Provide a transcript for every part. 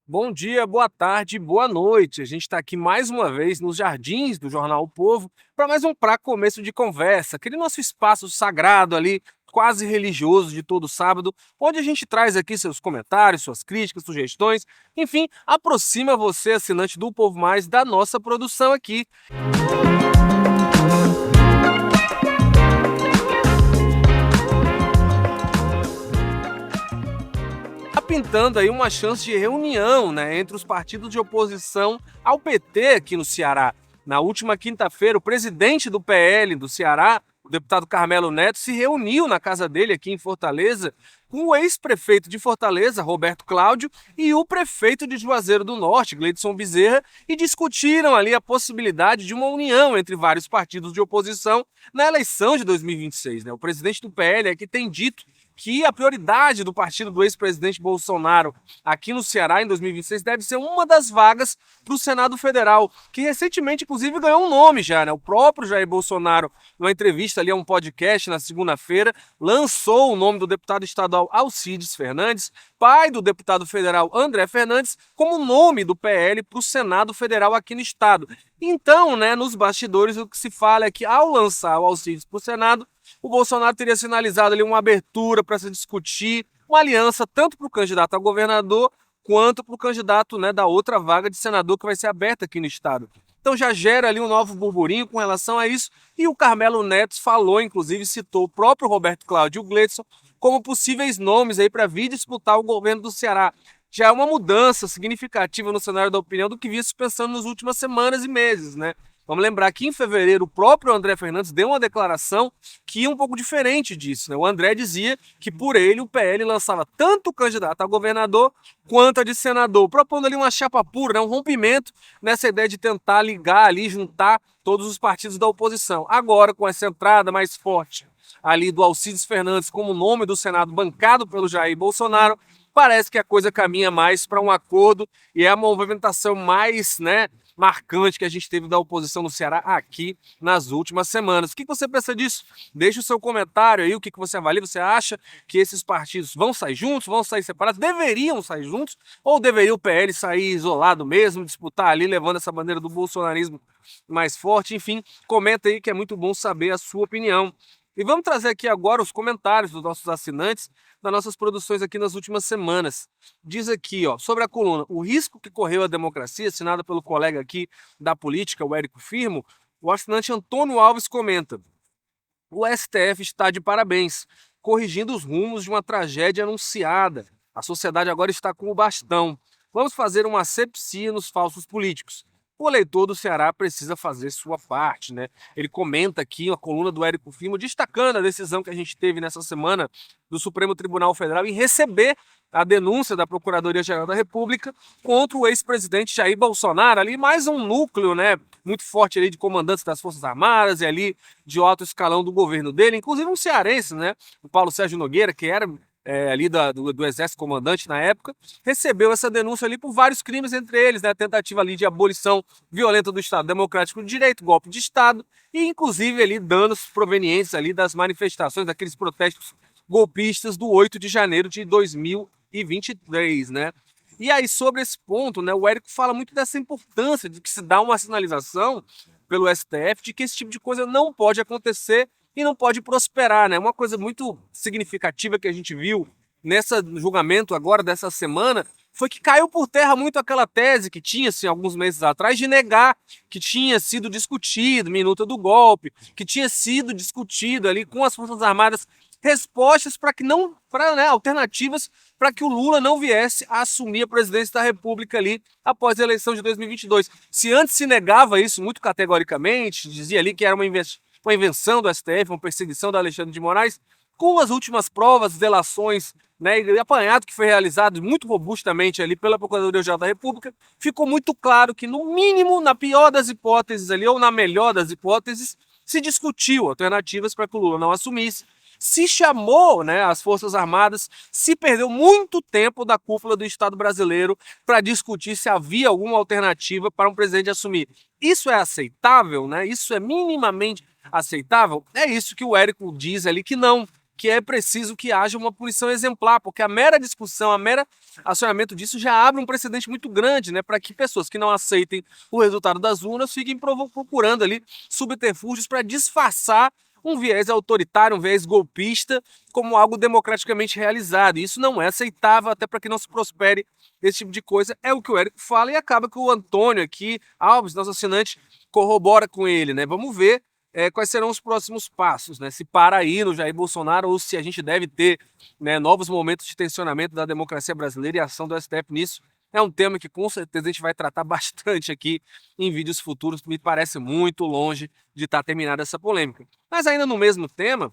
Bom dia, boa tarde, boa noite. A gente está aqui mais uma vez nos jardins do Jornal O Povo para mais um Pra Começo de Conversa, aquele nosso espaço sagrado ali, quase religioso de todo sábado, onde a gente traz aqui seus comentários, suas críticas, sugestões, enfim, aproxima você, assinante do Povo Mais, da nossa produção aqui. Tá pintando aí uma chance de reunião, né, entre os partidos de oposição ao PT aqui no Ceará. Na última quinta-feira, o presidente do PL do Ceará, o deputado Carmelo Neto, se reuniu na casa dele aqui em Fortaleza com o ex-prefeito de Fortaleza, Roberto Cláudio, e o prefeito de Juazeiro do Norte, Gleidson Bezerra, e discutiram ali a possibilidade de uma união entre vários partidos de oposição na eleição de 2026. Né? O presidente do PL aqui tem dito que a prioridade do partido do ex-presidente Bolsonaro aqui no Ceará em 2026 deve ser uma das vagas para o Senado Federal, que recentemente, inclusive, ganhou um nome já, né? O próprio Jair Bolsonaro, numa entrevista ali a um podcast na segunda-feira, lançou o nome do deputado estadual Alcides Fernandes, pai do deputado federal André Fernandes, como nome do PL para o Senado Federal aqui no estado. Então, né, nos bastidores, o que se fala é que ao lançar o Alcides para o Senado, o Bolsonaro teria sinalizado ali uma abertura para se discutir uma aliança tanto para o candidato a governador quanto para o candidato, né, da outra vaga de senador que vai ser aberta aqui no estado. Então já gera ali um novo burburinho com relação a isso, e o Carmelo Neto falou, inclusive citou o próprio Roberto Cláudio e o Gleidson como possíveis nomes aí para vir disputar o governo do Ceará. Já é uma mudança significativa no cenário da opinião do que vinha se pensando nas últimas semanas e meses, né? Vamos lembrar que em fevereiro o próprio André Fernandes deu uma declaração que ia um pouco diferente disso, né? O André dizia que por ele o PL lançava tanto o candidato a governador quanto a de senador, propondo ali uma chapa pura, né? Um rompimento nessa ideia de tentar ligar ali, juntar todos os partidos da oposição. Agora, com essa entrada mais forte ali do Alcides Fernandes como nome do Senado bancado pelo Jair Bolsonaro, parece que a coisa caminha mais para um acordo e é a movimentação mais, né, marcante que a gente teve da oposição no Ceará aqui nas últimas semanas. O que você pensa disso? Deixe o seu comentário aí, o que você avalia. Você acha que esses partidos vão sair juntos, vão sair separados, deveriam sair juntos, ou deveria o PL sair isolado mesmo, disputar ali, levando essa bandeira do bolsonarismo mais forte? Enfim, comenta aí que é muito bom saber a sua opinião. E vamos trazer aqui agora os comentários dos nossos assinantes das nossas produções aqui nas últimas semanas. Diz aqui, ó, sobre a coluna O Risco que Correu a Democracia, assinada pelo colega aqui da política, o Érico Firmo, o assinante Antônio Alves comenta: o STF está de parabéns, corrigindo os rumos de uma tragédia anunciada. A sociedade agora está com o bastão. Vamos fazer uma asepsia nos falsos políticos. O eleitor do Ceará precisa fazer sua parte, né? Ele comenta aqui a coluna do Érico Firmo, destacando a decisão que a gente teve nessa semana do Supremo Tribunal Federal em receber a denúncia da Procuradoria-Geral da República contra o ex-presidente Jair Bolsonaro, ali mais um núcleo, né, muito forte ali de comandantes das Forças Armadas e ali de alto escalão do governo dele, inclusive um cearense, né, o Paulo Sérgio Nogueira, que era ali do Exército Comandante na época, recebeu essa denúncia ali por vários crimes, entre eles, né, a tentativa ali de abolição violenta do Estado Democrático de Direito, golpe de Estado, e inclusive ali danos provenientes ali das manifestações, daqueles protestos golpistas do 8 de janeiro de 2023, né? E aí, sobre esse ponto, né, o Érico fala muito dessa importância de que se dá uma sinalização pelo STF de que esse tipo de coisa não pode acontecer e não pode prosperar, né? Uma coisa muito significativa que a gente viu nesse julgamento agora dessa semana foi que caiu por terra muito aquela tese que tinha, assim, alguns meses atrás, de negar que tinha sido discutido, minuta do golpe, que tinha sido discutido ali com as Forças Armadas respostas para que não, para, né, alternativas para que o Lula não viesse a assumir a presidência da República ali após a eleição de 2022. Se antes se negava isso muito categoricamente, dizia ali que era uma invenção do STF, uma perseguição do Alexandre de Moraes, com as últimas provas, delações, né, e apanhado que foi realizado muito robustamente ali pela Procuradoria-Geral da República, ficou muito claro que, no mínimo, na pior das hipóteses ali, ou na melhor das hipóteses, se discutiu alternativas para que o Lula não assumisse, se chamou, né, as Forças Armadas, se perdeu muito tempo da cúpula do Estado brasileiro para discutir se havia alguma alternativa para um presidente assumir. Isso é aceitável, né? Isso é minimamente aceitável? É isso que o Érico diz ali que não. que é preciso que haja uma punição exemplar, porque a mera discussão, a mera acionamento disso já abre um precedente muito grande, né, para que pessoas que não aceitem o resultado das urnas fiquem procurando ali subterfúgios para disfarçar um viés autoritário, um viés golpista, como algo democraticamente realizado. E isso não é aceitável, até para que não se prospere esse tipo de coisa. É o que o Érico fala e acaba que o Antônio aqui, Alves, nosso assinante, corrobora com ele, né? Vamos ver quais serão os próximos passos, né? Se para aí no Jair Bolsonaro ou se a gente deve ter, né, novos momentos de tensionamento da democracia brasileira e a ação do STF nisso. É um tema que com certeza a gente vai tratar bastante aqui em vídeos futuros, me parece muito longe de estar terminada essa polêmica. Mas ainda no mesmo tema,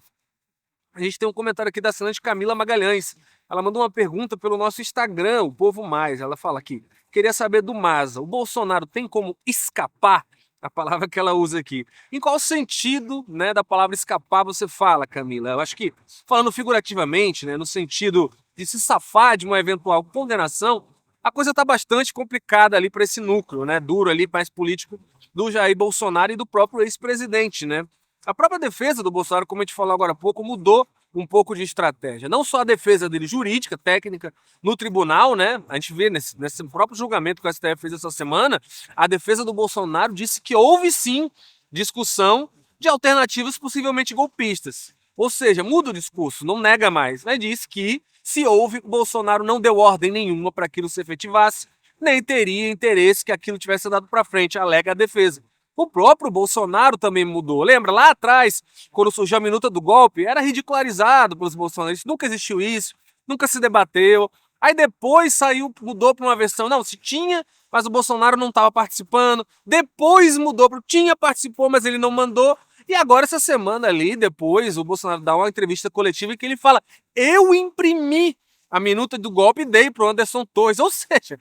a gente tem um comentário aqui da assinante Camila Magalhães. Ela mandou uma pergunta pelo nosso Instagram, o Povo Mais. Ela fala aqui, queria saber do Maza, o Bolsonaro tem como escapar? A palavra que ela usa aqui. Em qual sentido, né, da palavra escapar você fala, Camila? Eu acho que, falando figurativamente, né, no sentido de se safar de uma eventual condenação, a coisa está bastante complicada ali para esse núcleo, né, duro ali, mais político, do Jair Bolsonaro e do próprio ex-presidente, né? A própria defesa do Bolsonaro, como a gente falou agora há pouco, mudou um pouco de estratégia. Não só a defesa dele jurídica, técnica, no tribunal, né? A gente vê nesse próprio julgamento que o STF fez essa semana, a defesa do Bolsonaro disse que houve sim discussão de alternativas possivelmente golpistas. Ou seja, muda o discurso, não nega mais, mas diz que se houve, o Bolsonaro não deu ordem nenhuma para aquilo se efetivasse, nem teria interesse que aquilo tivesse dado para frente, alega a defesa. O próprio Bolsonaro também mudou. Lembra, lá atrás, quando surgiu a minuta do golpe, era ridicularizado pelos bolsonaristas. Nunca existiu isso, nunca se debateu. Aí depois saiu, mudou para uma versão, não, se tinha, mas o Bolsonaro não estava participando. Depois mudou para tinha, participou, mas ele não mandou. E agora, essa semana ali, depois, o Bolsonaro dá uma entrevista coletiva em que ele fala: eu imprimi a minuta do golpe e dei para o Anderson Torres. Ou seja,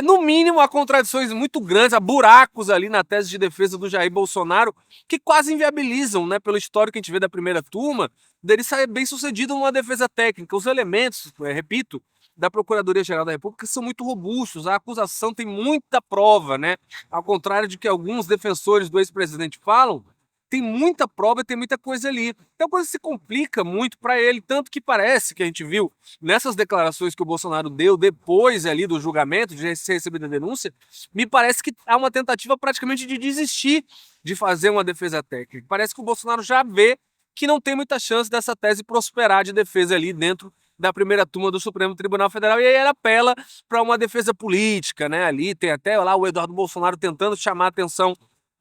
no mínimo há contradições muito grandes, há buracos ali na tese de defesa do Jair Bolsonaro que quase inviabilizam, né, pelo histórico que a gente vê da primeira turma, dele sair bem sucedido numa defesa técnica. Os elementos, repito, da Procuradoria-Geral da República são muito robustos, a acusação tem muita prova, né? Ao contrário de que alguns defensores do ex-presidente falam, tem muita prova e tem muita coisa ali. Então a coisa se complica muito para ele, tanto que parece que a gente viu nessas declarações que o Bolsonaro deu depois ali do julgamento, de ser recebida a denúncia, me parece que há uma tentativa praticamente de desistir de fazer uma defesa técnica. Parece que o Bolsonaro já vê que não tem muita chance dessa tese prosperar de defesa ali dentro da primeira turma do Supremo Tribunal Federal, e aí ele apela para uma defesa política, né? Ali tem até lá o Eduardo Bolsonaro tentando chamar a atenção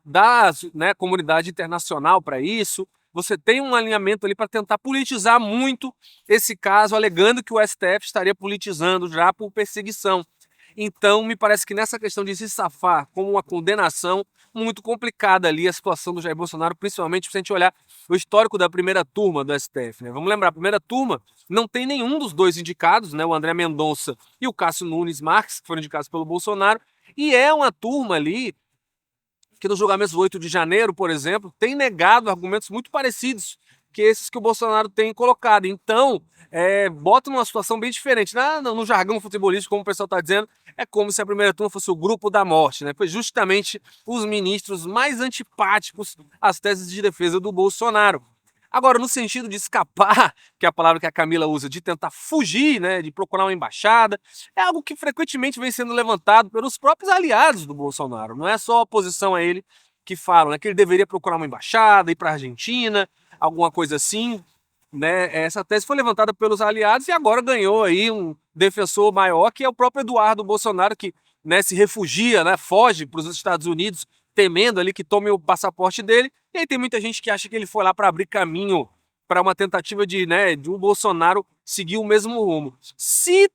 da, né, comunidade internacional para isso. Você tem um alinhamento ali para tentar politizar muito esse caso, alegando que o STF estaria politizando já por perseguição. Então, me parece que nessa questão de se safar como uma condenação, muito complicada ali a situação do Jair Bolsonaro, principalmente se a gente olhar o histórico da primeira turma do STF, né? Vamos lembrar, a primeira turma não tem nenhum dos dois indicados, né? O André Mendonça e o Cássio Nunes Marques, que foram indicados pelo Bolsonaro, e é uma turma ali que nos julgamentos do 8 de janeiro, por exemplo, tem negado argumentos muito parecidos que esses que o Bolsonaro tem colocado. Então, bota numa situação bem diferente. No jargão futebolístico, como o pessoal está dizendo, é como se a primeira turma fosse o grupo da morte, né? Foi justamente os ministros mais antipáticos às teses de defesa do Bolsonaro. Agora, no sentido de escapar, que é a palavra que a Camila usa, de tentar fugir, né, de procurar uma embaixada, é algo que frequentemente vem sendo levantado pelos próprios aliados do Bolsonaro. Não é só a oposição a ele que falam, né, que ele deveria procurar uma embaixada, ir para a Argentina, alguma coisa assim, né? Essa tese foi levantada pelos aliados e agora ganhou aí um defensor maior, que é o próprio Eduardo Bolsonaro, que, né, se refugia, né, foge para os Estados Unidos, temendo ali que tome o passaporte dele. E aí tem muita gente que acha que ele foi lá para abrir caminho para uma tentativa de, né, de um Bolsonaro seguir o mesmo rumo. Se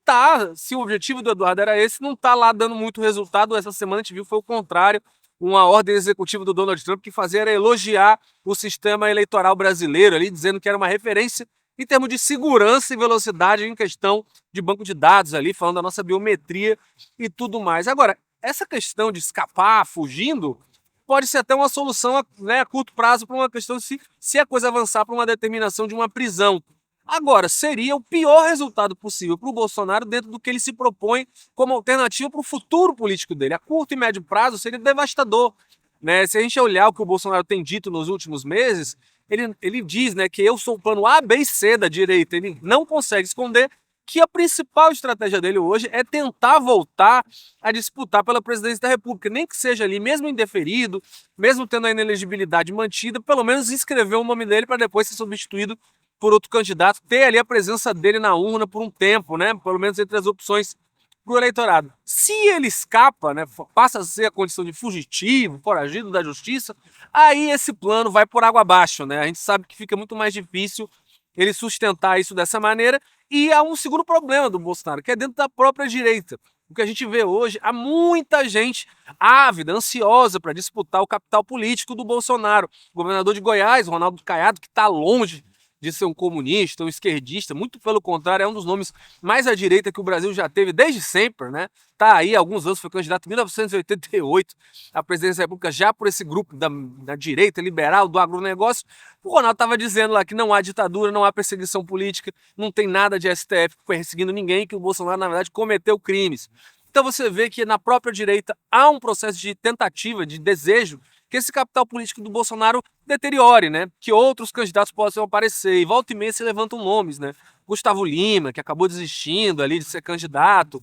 o objetivo do Eduardo era esse, não tá lá dando muito resultado. Essa semana a gente viu foi o contrário, uma ordem executiva do Donald Trump que fazia era elogiar o sistema eleitoral brasileiro ali, dizendo que era uma referência em termos de segurança e velocidade em questão de banco de dados ali, falando da nossa biometria e tudo mais. Agora, essa questão de escapar, fugindo, pode ser até uma solução, né, a curto prazo para uma questão de se a coisa avançar para uma determinação de uma prisão. Agora, seria o pior resultado possível para o Bolsonaro dentro do que ele se propõe como alternativa para o futuro político dele. A curto e médio prazo seria devastador, né? Se a gente olhar o que o Bolsonaro tem dito nos últimos meses, ele diz, né, que eu sou o plano A, B e C da direita. Ele não consegue esconder que a principal estratégia dele hoje é tentar voltar a disputar pela presidência da República, nem que seja ali, mesmo indeferido, mesmo tendo a inelegibilidade mantida, pelo menos inscrever o nome dele para depois ser substituído por outro candidato, ter ali a presença dele na urna por um tempo, né? Pelo menos entre as opções para o eleitorado. Se ele escapa, né, passa a ser a condição de fugitivo, foragido da justiça, aí esse plano vai por água abaixo, né? A gente sabe que fica muito mais difícil ele sustentar isso dessa maneira. E há um segundo problema do Bolsonaro, que é dentro da própria direita. O que a gente vê hoje, há muita gente ávida, ansiosa para disputar o capital político do Bolsonaro. O governador de Goiás, Ronaldo Caiado, que está longe de ser um comunista, um esquerdista, muito pelo contrário, é um dos nomes mais à direita que o Brasil já teve desde sempre, né? Tá aí há alguns anos, foi candidato em 1988 à presidência da República, já por esse grupo da direita liberal, do agronegócio. O Ronaldo estava dizendo lá que não há ditadura, não há perseguição política, não tem nada de STF perseguindo ninguém, que o Bolsonaro, na verdade, cometeu crimes. Então você vê que na própria direita há um processo de tentativa, de desejo, que esse capital político do Bolsonaro deteriore, né? Que outros candidatos possam aparecer. E volta e meia se levantam nomes, né? Gustavo Lima, que acabou desistindo ali de ser candidato.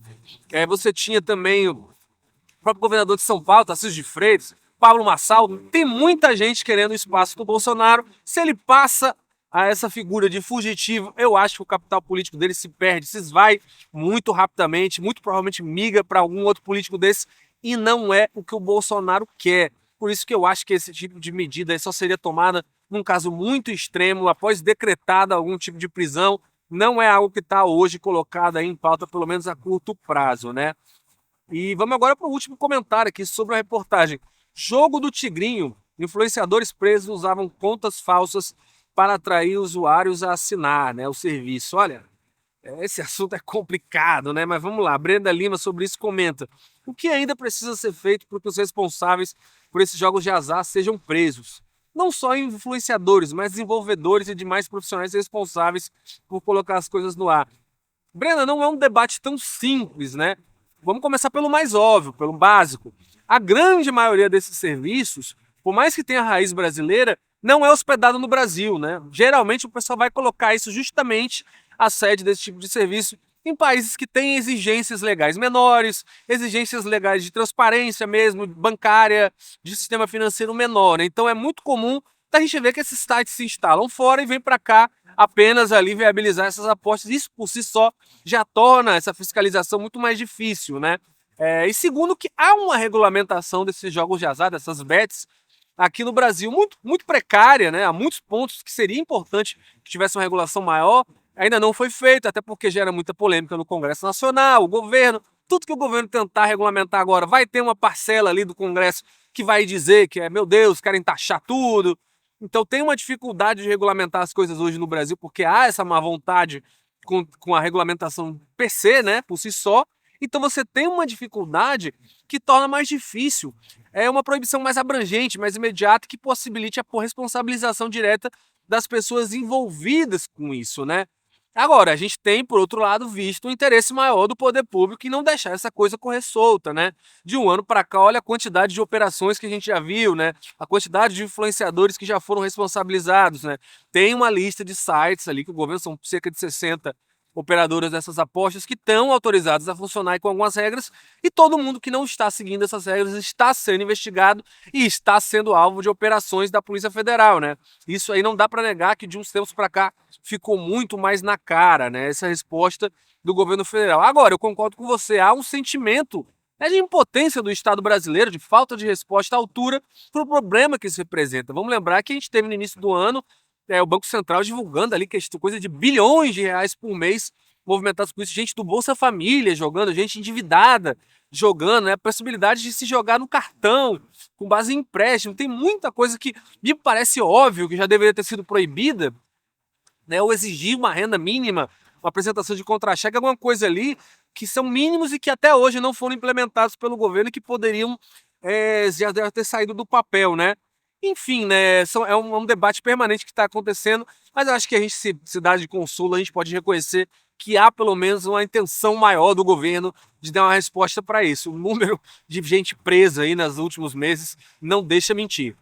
Você tinha também o próprio governador de São Paulo, Tarcísio de Freitas, Pablo Marçal. Tem muita gente querendo espaço do Bolsonaro. Se ele passa a essa figura de fugitivo, eu acho que o capital político dele se perde, se esvai muito rapidamente, muito provavelmente migra para algum outro político desse, e não é o que o Bolsonaro quer. Por isso que eu acho que esse tipo de medida só seria tomada num caso muito extremo, após decretada algum tipo de prisão. Não é algo que está hoje colocado aí em pauta, pelo menos a curto prazo, né? E vamos agora para o último comentário aqui sobre a reportagem. Jogo do Tigrinho. Influenciadores presos usavam contas falsas para atrair usuários a assinar, né, o serviço. Olha, esse assunto é complicado, né? Mas vamos lá. Brenda Lima sobre isso comenta: o que ainda precisa ser feito para que os responsáveis por esses jogos de azar sejam presos? Não só influenciadores, mas desenvolvedores e demais profissionais responsáveis por colocar as coisas no ar. Brenda, não é um debate tão simples, né? Vamos começar pelo mais óbvio, pelo básico. A grande maioria desses serviços, por mais que tenha raiz brasileira, não é hospedado no Brasil, né? Geralmente o pessoal vai colocar isso justamente a sede desse tipo de serviço em países que têm exigências legais menores, exigências legais de transparência mesmo, bancária, de sistema financeiro menor, né? Então é muito comum a gente ver que esses sites se instalam fora e vêm para cá apenas ali viabilizar essas apostas. Isso por si só já torna essa fiscalização muito mais difícil, né? E segundo, que há uma regulamentação desses jogos de azar, dessas bets, aqui no Brasil muito, muito precária, né? Há muitos pontos que seria importante que tivesse uma regulação maior, ainda não foi feito, até porque gera muita polêmica no Congresso Nacional, o governo, tudo que o governo tentar regulamentar agora, vai ter uma parcela ali do Congresso que vai dizer que meu Deus, querem taxar tudo. Então tem uma dificuldade de regulamentar as coisas hoje no Brasil, porque há essa má vontade com a regulamentação per se, né, por si só. Então você tem uma dificuldade que torna mais difícil. É uma proibição mais abrangente, mais imediata, que possibilite a responsabilização direta das pessoas envolvidas com isso, né? Agora, a gente tem, por outro lado, visto um interesse maior do poder público em não deixar essa coisa correr solta, né? De um ano para cá, olha a quantidade de operações que a gente já viu, né? A quantidade de influenciadores que já foram responsabilizados, né? Tem uma lista de sites ali que o governo, são cerca de 60 operadoras dessas apostas que estão autorizadas a funcionar com algumas regras, e todo mundo que não está seguindo essas regras está sendo investigado e está sendo alvo de operações da Polícia Federal, né? Isso aí não dá para negar que de uns tempos para cá ficou muito mais na cara, né? Essa resposta do governo federal. Agora, eu concordo com você, há um sentimento, né, de impotência do Estado brasileiro, de falta de resposta à altura para o problema que isso representa. Vamos lembrar que a gente teve no início do ano o Banco Central divulgando ali que é coisa de bilhões de reais por mês movimentados com isso, gente do Bolsa Família jogando, gente endividada jogando, né? A possibilidade de se jogar no cartão, com base em empréstimo. Tem muita coisa que me parece óbvio que já deveria ter sido proibida, né? Ou exigir uma renda mínima, uma apresentação de contra-cheque, alguma coisa ali que são mínimos e que até hoje não foram implementados pelo governo e que poderiam já ter saído do papel, né? Enfim, né, é um debate permanente que está acontecendo, mas eu acho que a gente, cidade de consolo, a gente pode reconhecer que há pelo menos uma intenção maior do governo de dar uma resposta para isso. O número de gente presa aí nos últimos meses não deixa mentir.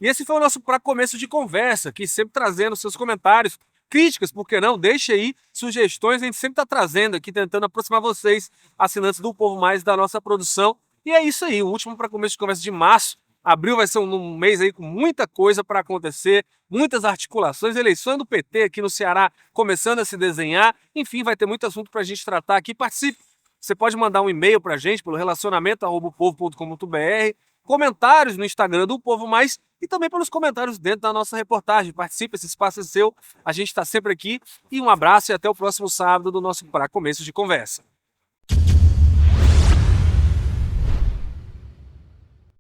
E esse foi o nosso Pra Começo de Conversa, aqui sempre trazendo seus comentários, críticas, por que não? Deixe aí sugestões, a gente sempre está trazendo aqui, tentando aproximar vocês, assinantes do Povo Mais, da nossa produção. E é isso aí, o último Pra Começo de Conversa de março. Abril vai ser um mês aí com muita coisa para acontecer, muitas articulações, eleições do PT aqui no Ceará começando a se desenhar. Enfim, vai ter muito assunto para a gente tratar aqui. Participe! Você pode mandar um e-mail para a gente pelo relacionamento@povo.com.br, comentários no Instagram do Povo Mais e também pelos comentários dentro da nossa reportagem. Participe, esse espaço é seu, a gente está sempre aqui. E um abraço e até o próximo sábado do nosso Pra Começo de Conversa.